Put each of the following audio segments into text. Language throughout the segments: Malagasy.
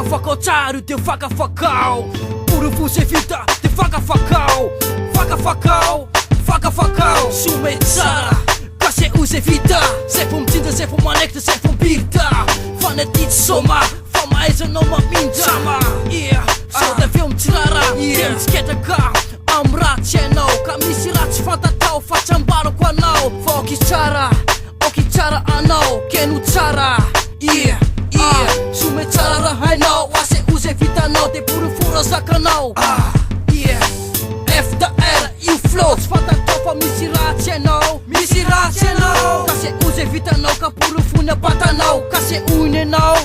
fakafakao tsara de fakafakao Puro se vita de fakafakao Fakafakao, fakafakao Sume tsara Kasi uze vita Zay fo mitsinda, zay fo manekitra, zay fo mbirta Fanadity soma Fa mahaizanao mamindra Sama, yeah Sao da aveo mitsirara Yeah Mitsiketraka Am ratsy hainao Ka misy ratsy fantatao Fa tsy ambarako anao Fa oky tsara anao Keno tsara Yeah Sume tsara raha hainao Ase uze vitanao De puro zakanao Yeah F da R io flow Tsy fantatao fa misy ratsy hainao Misy ratsy hainao Kase uze vitanao Ka puro fony abatanao Kase uinenao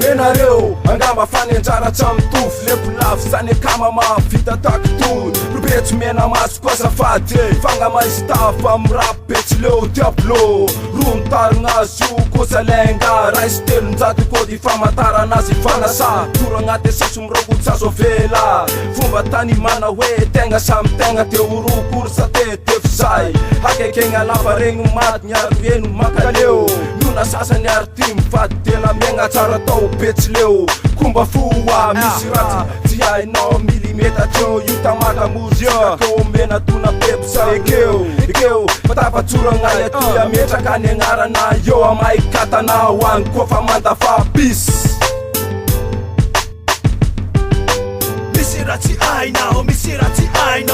Menareo angamba fanenjara tramtofo Lepo lafo zany akama mahavita takitony Robetsy mena maso koa zafady Fanga maistafa am rap betsy leo diablo Ro mitarignazy io kosa lenga Raisy telonjato kody famantaranazy fanasa Toro agnaty saso mirobotsy azo avela Fomba tany mana hoe tegna samy tegna Te orokory sa tetefo zay Hakekegna lafa regny maty niary eno makaleo Nona sasany ary ty mivady tena miegna tsara tao betsy leo Komba foa misy ratsy tsy hainao milimeta treo Io tamaka mozika keo mena tona pepsa Ekeo fatafatsoragna aty ametraka any agnarana Eo amay katanao any koa fa mandafa bis Misy ratsy hainao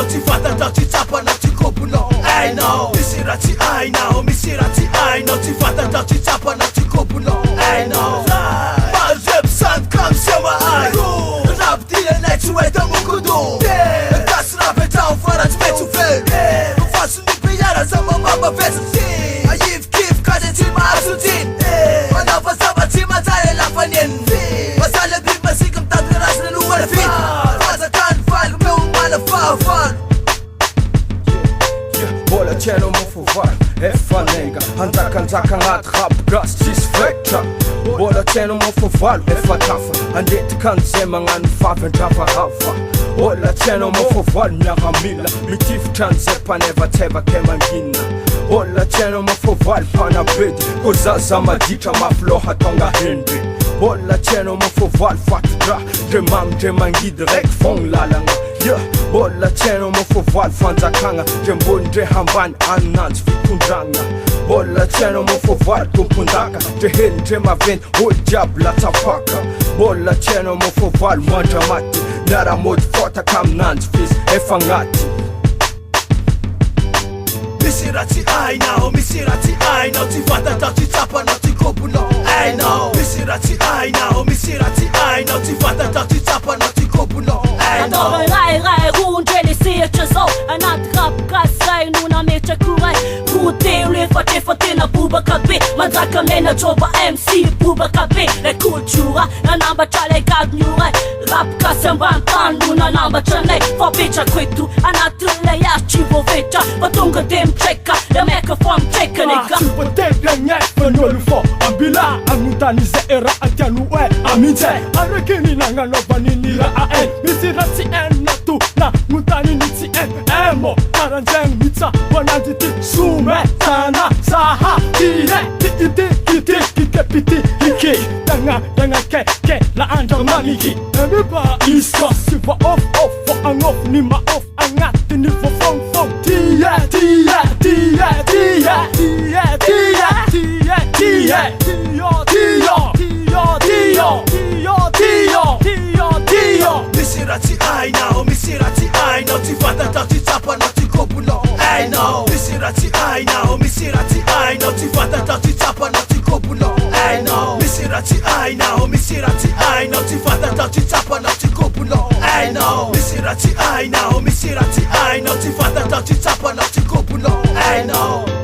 Tsy fantatao tsy tsapanao tsy koponao hainao Misy ratsy hainao Tsy fantatao tsy tsapanao tsy koponao hainao Mazeb sant kam sema ay Rap dilenay tsy hoeta mokodo Gasy rapetao faratsy metsy fel Faso nipiara za mamamba vesy Ayivkif kade tsy mahazo tin Manava zava tsy manjary lafanien Masala big masika mitady rasina luar fin Fazakan val meu mala fafan Bola tjeno mofovary efanenga Hanjakanjaka agnaty rap gasy tsisy fetra Bola tjeno mofovalo efa tafa Andretika an'izay magnano favy andravarava Bola tjeno mofovalo miaramila Mitifitra an'izay mpanevatsevake mangina Bola tjeno mofovalo mpanabedy Ko zaza maditra mafy loha tonga hendry Bola tjeno mofovalo fatidra Dre mamy dre mangidy raiky fogny lalagna Bola tjeno mofovalo fanjakagna Dre mbony dre hambany ananjy fitondragna Bola tjeno mofovalo tompondaka Dre hely dre maventy olo diabo latsapaka Bola tjeno mofovalo mandramaty Niara-mody fotaka aminanjy fizy efa agnaty Misy ratsy hainao Tsy fantatao tsy tsapanao tsy koponao hainao Misy ratsy hainao Tsy fantatao tsy tsapanao tsy koponao hainao Rai rondre le sehatra zao Anaty rap gasy nona metrako ray Roteo efa tena bobaka be Manjaka mena jova MC bobaka be Le kultura nanambatra le gadnyo ray Rap gasy ambany tany no nanambatra nay Fapetrako eto anaty le yastry vovetra Fa tonga de mitreka Le meka fa mitreka nega Tsy voatery agnay fa ny olo fô ambila Anontany zay raha tiano hoe aminjay Araka ny nagnanaovany ny raha en Misy raha tsy en na to na nontany ny tsy en Emo karanjagny mitsaboananjy ty Sometana saha Tie Kike hike Dagna ke la andra maniki Emiba iska si va off Fa agnoff ny ma-off agnaty ny fofongfong Tie Misy ratsy hainao Tsy fantatao tsy tsapanao tsy koponao hainao Misy ratsy hainao Tsy fantatao tsy tsapanao tsy koponao hainao Misy ratsy hainao Tsy fantatao tsy tsapanao tsy koponao hainao Misy ratsy hainao Tsy fantatao tsy tsapanao tsy koponao hainao